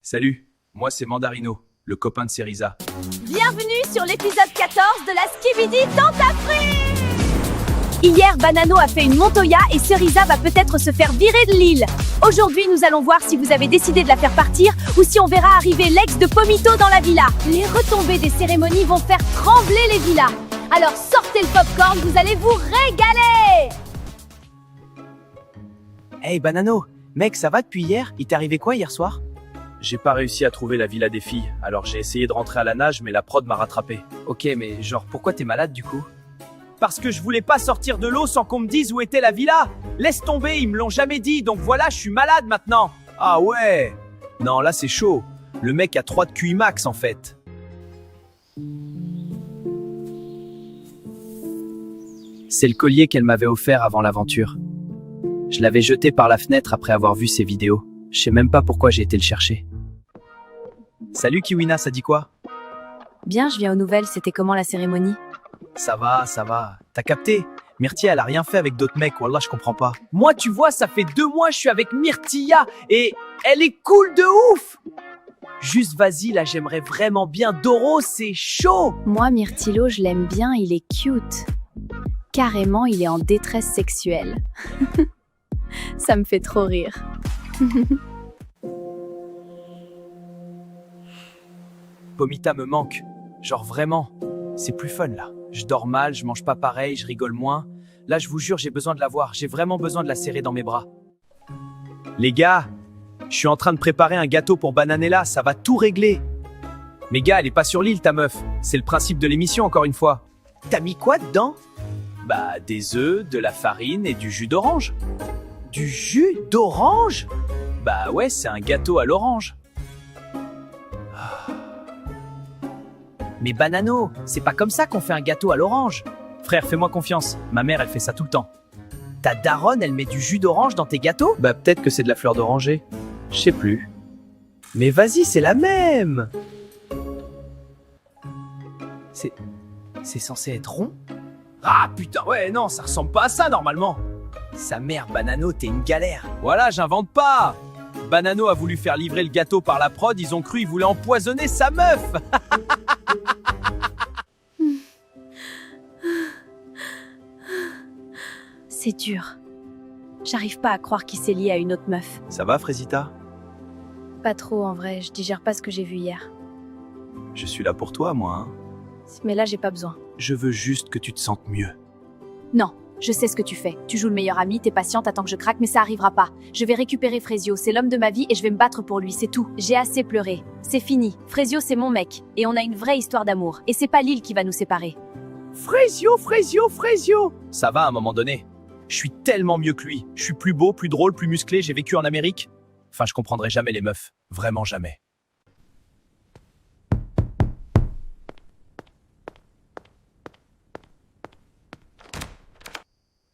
Salut, moi c'est Mandarino, le copain de Cerisa. Bienvenue sur l'épisode 14 de la Skibidi Tentafruit. Hier, Banano a fait une Montoya et Cerisa va peut-être se faire virer de l'île. Aujourd'hui, nous allons voir si vous avez décidé de la faire partir ou si on verra arriver l'ex de Pomito dans la villa. Les retombées des cérémonies vont faire trembler les villas. Alors sortez le popcorn, vous allez vous régaler. Hey Banano, mec, ça va depuis hier? Il t'est arrivé quoi hier soir? J'ai pas réussi à trouver la villa des filles, alors j'ai essayé de rentrer à la nage mais la prod m'a rattrapé. Ok, mais genre, pourquoi t'es malade du coup? Parce que je voulais pas sortir de l'eau sans qu'on me dise où était la villa. Laisse tomber, ils me l'ont jamais dit, donc voilà, je suis malade maintenant. Ah ouais. Non, là c'est chaud. Le mec a 3 de QI max en fait. C'est le collier qu'elle m'avait offert avant l'aventure. Je l'avais jeté par la fenêtre après avoir vu ses vidéos. Je sais même pas pourquoi j'ai été le chercher. Salut Kiwina, ça dit quoi? Bien, je viens aux nouvelles, c'était comment la cérémonie? Ça va. T'as capté? Myrtille, elle a rien fait avec d'autres mecs, wallah, je comprends pas. Moi, tu vois, ça fait 2 mois, je suis avec Myrtilla et elle est cool de ouf. Juste vas-y, là, j'aimerais vraiment bien. Doro, c'est chaud. Moi, Myrtillo, je l'aime bien, il est cute. Carrément, il est en détresse sexuelle. Ça me fait trop rire. Pomita me manque. Genre vraiment. C'est plus fun là. Je dors mal, je mange pas pareil, je rigole moins. Là, je vous jure, j'ai besoin de la voir. J'ai vraiment besoin de la serrer dans mes bras. Les gars, je suis en train de préparer un gâteau pour Bananella, ça va tout régler. Mais gars, elle est pas sur l'île ta meuf. C'est le principe de l'émission encore une fois. T'as mis quoi dedans? Bah, des œufs, de la farine et du jus d'orange. Du jus d'orange? Bah ouais, c'est un gâteau à l'orange. Mais Banano, c'est pas comme ça qu'on fait un gâteau à l'orange. Frère, fais-moi confiance. Ma mère, elle fait ça tout le temps. Ta daronne, elle met du jus d'orange dans tes gâteaux? Bah peut-être que c'est de la fleur d'oranger. Je sais plus. Mais vas-y, c'est la même. C'est censé être rond? Ah putain, ouais, non, ça ressemble pas à ça normalement. Sa mère, Banano, t'es une galère. Voilà, j'invente pas. Banano a voulu faire livrer le gâteau par la prod, ils ont cru il voulait empoisonner sa meuf. C'est dur. J'arrive pas à croire qu'il s'est lié à une autre meuf. Ça va, Frésita? Pas trop en vrai, je digère pas ce que j'ai vu hier. Je suis là pour toi, moi. Hein. Mais là, j'ai pas besoin. Je veux juste que tu te sentes mieux. Non, je sais ce que tu fais. Tu joues le meilleur ami, t'es patiente, attends que je craque, mais ça arrivera pas. Je vais récupérer Frésio, c'est l'homme de ma vie et je vais me battre pour lui, c'est tout. J'ai assez pleuré. C'est fini. Frésio, c'est mon mec. Et on a une vraie histoire d'amour. Et c'est pas l'île qui va nous séparer. Frésio. Ça va à un moment donné. Je suis tellement mieux que lui. Je suis plus beau, plus drôle, plus musclé, j'ai vécu en Amérique. Enfin, je comprendrai jamais les meufs. Vraiment jamais.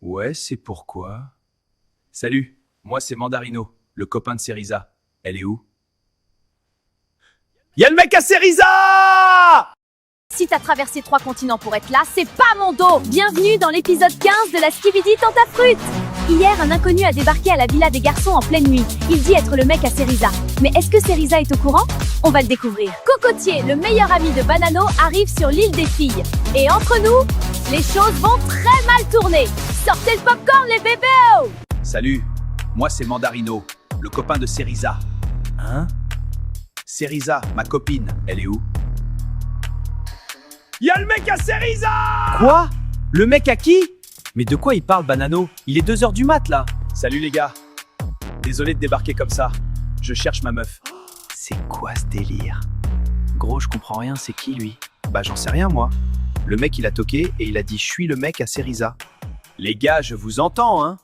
Ouais, c'est pourquoi. Salut, moi c'est Mandarino, le copain de Cerisa. Elle est où? Y'a le mec à Cerisa! Si t'as traversé 3 continents pour être là, c'est pas mon dos. Bienvenue dans l'épisode 15 de la Skibidi Tentafruit. Hier, un inconnu a débarqué à la villa des garçons en pleine nuit. Il dit être le mec à Cerisa. Mais est-ce que Cerisa est au courant? On va le découvrir. Cocotier, le meilleur ami de Banano, arrive sur l'île des filles. Et entre nous, les choses vont très mal tourner. Sortez le popcorn, les bébés! Salut, moi c'est Mandarino, le copain de Cerisa. Hein? Cerisa, ma copine, elle est où? Y'a le mec à Cerisa! Quoi? Le mec à qui? Mais de quoi il parle, Banano? Il est 2h du mat, là. Salut les gars. Désolé de débarquer comme ça. Je cherche ma meuf. C'est quoi ce délire? Gros, je comprends rien, c'est qui lui? Bah j'en sais rien, moi. Le mec, il a toqué et il a dit « Je suis le mec à Cerisa ». Les gars, je vous entends, hein?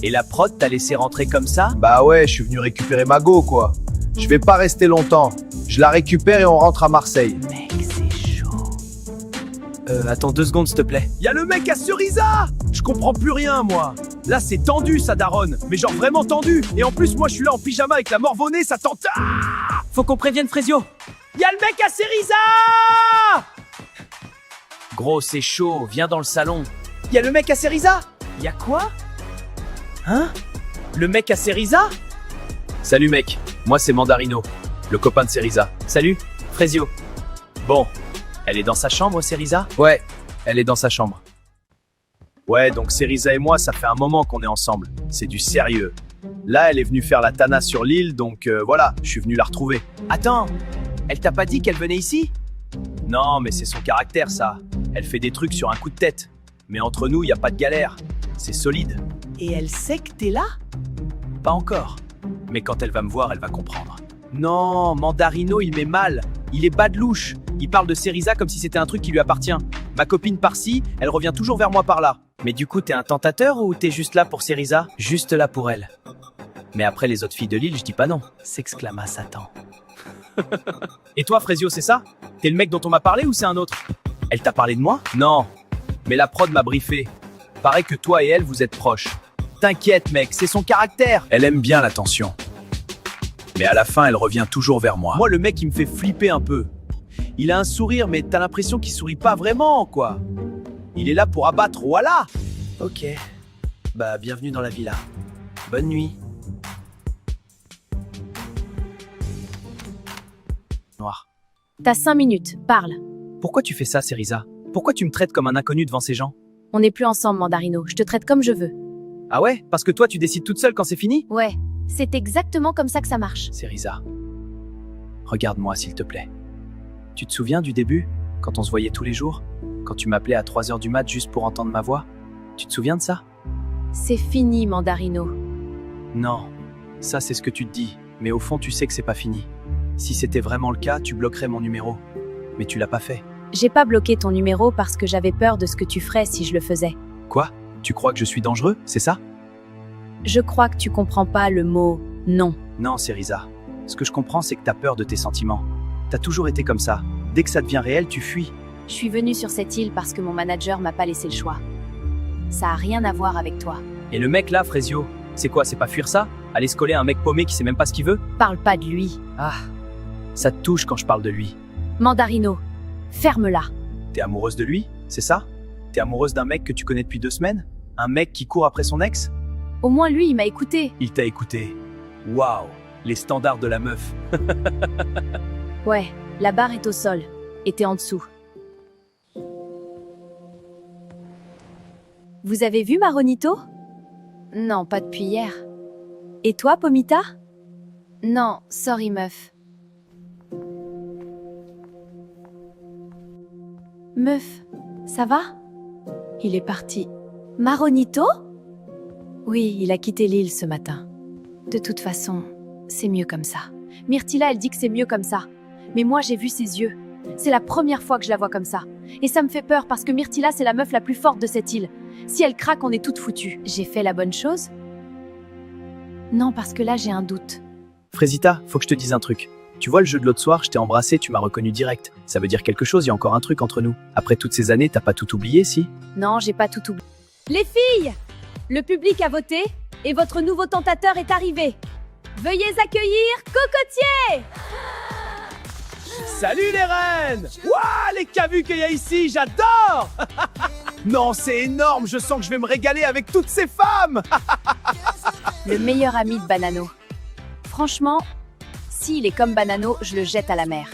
Et la prod t'a laissé rentrer comme ça? Bah ouais, je suis venu récupérer ma go, quoi. Je vais pas rester longtemps. Je la récupère et on rentre à Marseille. Mec, c'est chaud. Attends 2 secondes, s'il te plaît. Y'a le mec à Cerisa! Je comprends plus rien, moi. Là, c'est tendu, sa daronne. Mais genre vraiment tendu. Et en plus, moi, je suis là en pyjama avec la morvonnée, ça tente... Ah! Faut qu'on prévienne Frésio. Y'a le mec à Cerisa! Gros, c'est chaud, viens dans le salon. Y'a le mec à Cerisa? Y'a quoi? Hein? Le mec à Cerisa? Salut mec, moi c'est Mandarino. le copain de Cerisa. Salut, Frésio. Bon, Elle est dans sa chambre, Cerisa? ouais, elle est dans sa chambre. Ouais, donc Cerisa et moi, ça fait un moment qu'on est ensemble. C'est du sérieux. Là, elle est venue faire la tana sur l'île, donc voilà, je suis venu la retrouver. Attends, elle t'a pas dit qu'elle venait ici? Non, mais c'est son caractère, ça. Elle fait des trucs sur un coup de tête. Mais entre nous, y a pas de galère. C'est solide. Et elle sait que t'es là? Pas encore. Mais quand elle va me voir, elle va comprendre. Non, Mandarino, il met mal. Il est bas de louche. Il parle de Cerisa comme si c'était un truc qui lui appartient. Ma copine par-ci, elle revient toujours vers moi par-là. Mais du coup, t'es un tentateur ou t'es juste là pour Cerisa? Juste là pour elle. Mais après les autres filles de l'île, je dis pas non, s'exclama Satan. Et toi, Frésio, c'est ça? T'es le mec dont on m'a parlé ou c'est un autre? Elle t'a parlé de moi? Non. Mais la prod m'a briefé. Paraît que toi et elle, vous êtes proches. T'inquiète, mec, c'est son caractère. Elle aime bien l'attention. Mais à la fin, elle revient toujours vers moi. Moi, le mec, il me fait flipper un peu. Il a un sourire, mais t'as l'impression qu'il sourit pas vraiment, quoi. Il est là pour abattre, voilà. Ok. Bah, bienvenue dans la villa. Bonne nuit. Noir. T'as 5 minutes, parle. Pourquoi tu fais ça, Cerisa? Pourquoi tu me traites comme un inconnu devant ces gens? On n'est plus ensemble, Mandarino. Je te traite comme je veux. Ah ouais? Parce que toi, tu décides toute seule quand c'est fini? Ouais, c'est exactement comme ça que ça marche. Cerisa, regarde-moi s'il te plaît. Tu te souviens du début, quand on se voyait tous les jours? Quand tu m'appelais à 3h du mat juste pour entendre ma voix? Tu te souviens de ça? C'est fini, Mandarino. Non, ça c'est ce que tu te dis, mais au fond tu sais que c'est pas fini. Si c'était vraiment le cas, tu bloquerais mon numéro. Mais tu l'as pas fait. J'ai pas bloqué ton numéro parce que j'avais peur de ce que tu ferais si je le faisais. Quoi? Tu crois que je suis dangereux, c'est ça? Je crois que tu comprends pas le mot « non ». Non, Cerisa. Ce que je comprends, c'est que t'as peur de tes sentiments. T'as toujours été comme ça. Dès que ça devient réel, tu fuis. Je suis venue sur cette île parce que mon manager m'a pas laissé le choix. Ça a rien à voir avec toi. Et le mec là, Frésio, c'est quoi? C'est pas fuir ça? Aller se coller à un mec paumé qui sait même pas ce qu'il veut? Parle pas de lui. Ah, ça te touche quand je parle de lui. Mandarino, ferme-la. T'es amoureuse de lui, c'est ça? T'es amoureuse d'un mec que tu connais depuis 2 semaines? Un mec qui court après son ex? Au moins lui, il m'a écouté. Il t'a écouté. Waouh, les standards de la meuf. Ouais, la barre est au sol. Et t'es en dessous. Vous avez vu Maronito? Non, pas depuis hier. Et toi, Pomita? Non, sorry meuf. Meuf, ça va? Il est parti. Maronito? Oui, il a quitté l'île ce matin. De toute façon, c'est mieux comme ça. Myrtilla, elle dit que c'est mieux comme ça. Mais moi, j'ai vu ses yeux. C'est la première fois que je la vois comme ça. Et ça me fait peur parce que Myrtilla, c'est la meuf la plus forte de cette île. Si elle craque, on est toutes foutues. J'ai fait la bonne chose? Non, parce que là, j'ai un doute. Frésita, faut que je te dise un truc. Tu vois le jeu de l'autre soir, je t'ai embrassé, tu m'as reconnu direct. Ça veut dire quelque chose, il y a encore un truc entre nous. Après toutes ces années, t'as pas tout oublié, si? Non, j'ai pas tout oublié. Les filles! Le public a voté et votre nouveau tentateur est arrivé. Veuillez accueillir Cocotier! Salut les reines! Waouh, les cavus qu'il y a ici, j'adore! Non, c'est énorme, je sens que je vais me régaler avec toutes ces femmes! Le meilleur ami de Banano. Franchement, s'il est comme Banano, je le jette à la mer.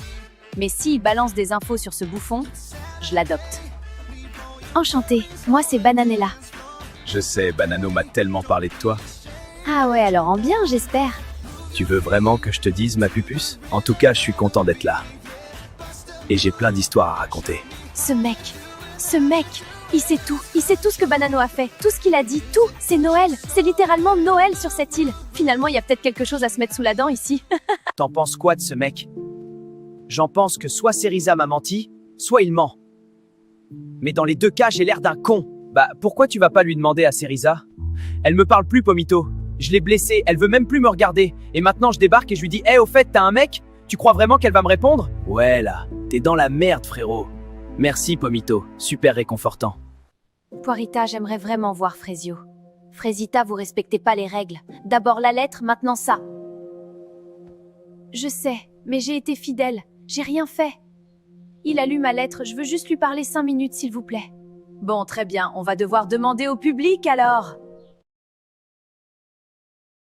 Mais s'il balance des infos sur ce bouffon, je l'adopte. Enchantée, moi c'est Bananella. Je sais, Banano m'a tellement parlé de toi. Ah ouais, alors en bien, j'espère. Tu veux vraiment que je te dise, ma pupuce? En tout cas, je suis content d'être là. Et j'ai plein d'histoires à raconter. Ce mec, il sait tout ce que Banano a fait, tout ce qu'il a dit, tout, c'est Noël, c'est littéralement Noël sur cette île. Finalement, il y a peut-être quelque chose à se mettre sous la dent ici. T'en penses quoi de ce mec? J'en pense que soit Cerisa m'a menti, soit il ment. Mais dans les 2 cas, j'ai l'air d'un con. Bah, pourquoi tu vas pas lui demander à Cerisa? Elle me parle plus, Pomito. Je l'ai blessée, elle veut même plus me regarder. Et maintenant, je débarque et je lui dis « Hey, au fait, t'as un mec? Tu crois vraiment qu'elle va me répondre ?» Ouais, là, t'es dans la merde, frérot. Merci, Pomito. Super réconfortant. Poirita, j'aimerais vraiment voir Frésio. Frésita, vous respectez pas les règles. D'abord la lettre, maintenant ça. Je sais, mais j'ai été fidèle. J'ai rien fait. Il a lu ma lettre, je veux juste lui parler 5 minutes, s'il vous plaît. Bon, très bien, on va devoir demander au public alors.